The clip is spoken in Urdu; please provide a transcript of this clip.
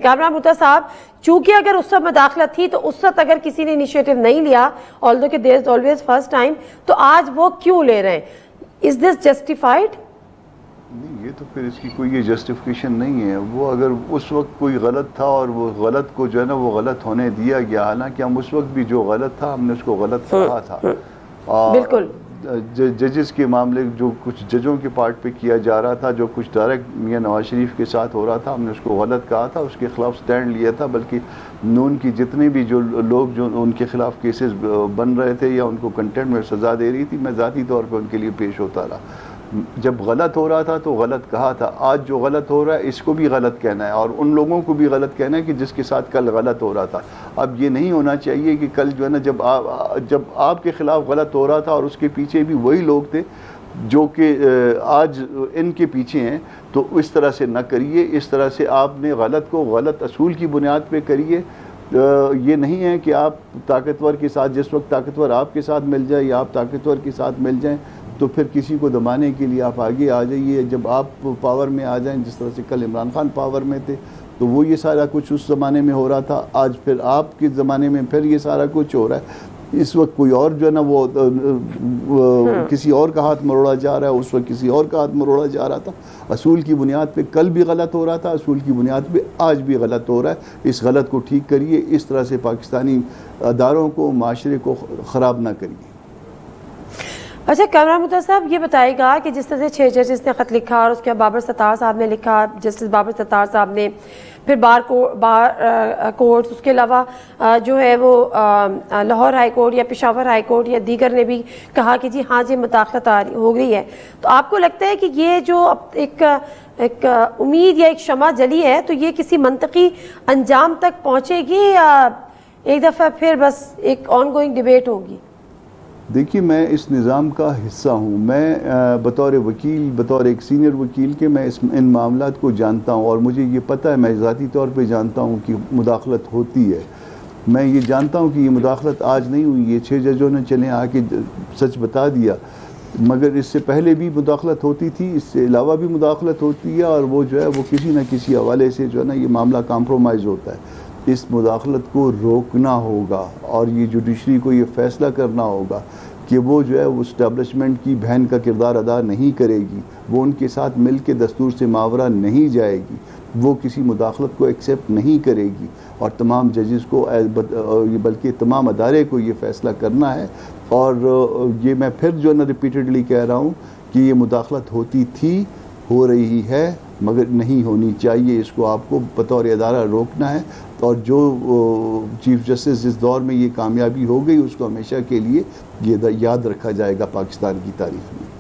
کامران بھٹو صاحب، چونکہ اگر اس وقت مداخلت تھی تو اس وقت اگر کسی نے انیشیٹو نہیں لیا، although کہ there is always first time، تو آج وہ کیوں لے رہے ہیں؟ Is this justified؟ نہیں، یہ تو پھر اس کی کوئی یہ جسٹیفیکیشن نہیں ہے۔ وہ اگر اس وقت کوئی غلط تھا اور وہ غلط کو جو ہے نا وہ غلط ہونے دیا گیا، حالانکہ ہم اس وقت بھی جو غلط تھا ہم نے اس کو غلط کہا تھا۔ بالکل۔ ججز کے معاملے جو کچھ ججوں کے پارٹ پہ کیا جا رہا تھا، جو کچھ ڈائریکٹ میاں نواز شریف کے ساتھ ہو رہا تھا، ہم نے اس کو غلط کہا تھا، اس کے خلاف سٹینڈ لیا تھا۔ بلکہ نون کی جتنے بھی جو لوگ جو ان کے خلاف کیسز بن رہے تھے یا ان کو کنٹینٹ میں سزا دے رہی تھی، میں ذاتی طور پہ ان کے لیے پیش ہوتا رہا۔ جب غلط ہو رہا تھا تو غلط کہا تھا، آج جو غلط ہو رہا ہے اس کو بھی غلط کہنا ہے، اور ان لوگوں کو بھی غلط کہنا ہے کہ جس کے ساتھ کل غلط ہو رہا تھا۔ اب یہ نہیں ہونا چاہیے کہ کل جو ہے نا جب آپ کے خلاف غلط ہو رہا تھا اور اس کے پیچھے بھی وہی لوگ تھے جو کہ آج ان کے پیچھے ہیں، تو اس طرح سے نہ کریے۔ اس طرح سے آپ نے غلط کو غلط اصول کی بنیاد پہ کریے۔ یہ نہیں ہے کہ آپ طاقتور کے ساتھ، جس وقت طاقتور آپ کے ساتھ مل جائے یا آپ طاقتور کے ساتھ مل جائیں تو پھر کسی کو دبانے کے لیے آپ آگے آ جائیے۔ جب آپ پاور میں آ جائیں، جس طرح سے کل عمران خان پاور میں تھے تو وہ یہ سارا کچھ اس زمانے میں ہو رہا تھا، آج پھر آپ کے زمانے میں پھر یہ سارا کچھ ہو رہا ہے۔ اس وقت کوئی اور جو ہے نا وہ کسی اور کا ہاتھ مروڑا جا رہا ہے، اس وقت کسی اور کا ہاتھ مروڑا جا رہا تھا۔ اصول کی بنیاد پہ کل بھی غلط ہو رہا تھا، اصول کی بنیاد پہ آج بھی غلط ہو رہا ہے۔ اس غلط کو ٹھیک کریے، اس طرح سے پاکستانی اداروں کو، معاشرے کو خراب نہ کریے۔ اچھا کامران بھٹو صاحب، یہ بتائے گا کہ جس طرح سے 6 ججز نے خط لکھا اور اس کے بعد بابر ستار صاحب نے لکھا، جسٹس بابر ستار صاحب نے، پھر بار کورٹس، اس کے علاوہ جو ہے وہ لاہور ہائی کورٹ یا پشاور ہائی کورٹ یا دیگر نے بھی کہا کہ جی ہاں جی مداخلت ہو گئی ہے، تو آپ کو لگتا ہے کہ یہ جو ایک امید یا ایک شمع جلی ہے تو یہ کسی منطقی انجام تک پہنچے گی یا ایک دفعہ پھر بس ایک آن گوئنگ ڈیبیٹ ہوگی؟ دیکھیے، میں اس نظام کا حصہ ہوں۔ میں بطور وکیل، بطور ایک سینئر وکیل کے میں ان معاملات کو جانتا ہوں، اور مجھے یہ پتہ ہے، میں ذاتی طور پہ جانتا ہوں کہ مداخلت ہوتی ہے۔ میں یہ جانتا ہوں کہ یہ مداخلت آج نہیں ہوئی، یہ 6 ججوں نے چلیں آ کے سچ بتا دیا، مگر اس سے پہلے بھی مداخلت ہوتی تھی، اس سے علاوہ بھی مداخلت ہوتی ہے، اور وہ جو ہے وہ کسی نہ کسی حوالے سے جو ہے نا یہ معاملہ کمپرومائز ہوتا ہے۔ اس مداخلت کو روکنا ہوگا، اور یہ جوڈیشری کو یہ فیصلہ کرنا ہوگا کہ وہ جو ہے وہ اسٹیبلشمنٹ کی بہن کا کردار ادا نہیں کرے گی، وہ ان کے ساتھ مل کے دستور سے ماورا نہیں جائے گی، وہ کسی مداخلت کو ایکسیپٹ نہیں کرے گی، اور تمام ججز کو بلکہ تمام ادارے کو یہ فیصلہ کرنا ہے۔ اور یہ میں پھر جو ہے نا ریپیٹڈلی کہہ رہا ہوں کہ یہ مداخلت ہوتی تھی، ہو رہی ہے، مگر نہیں ہونی چاہیے۔ اس کو آپ کو بطور ادارہ روکنا ہے، اور جو چیف جسٹس جس دور میں یہ کامیابی ہو گئی اس کو ہمیشہ کے لیے یہ یاد رکھا جائے گا پاکستان کی تاریخ میں۔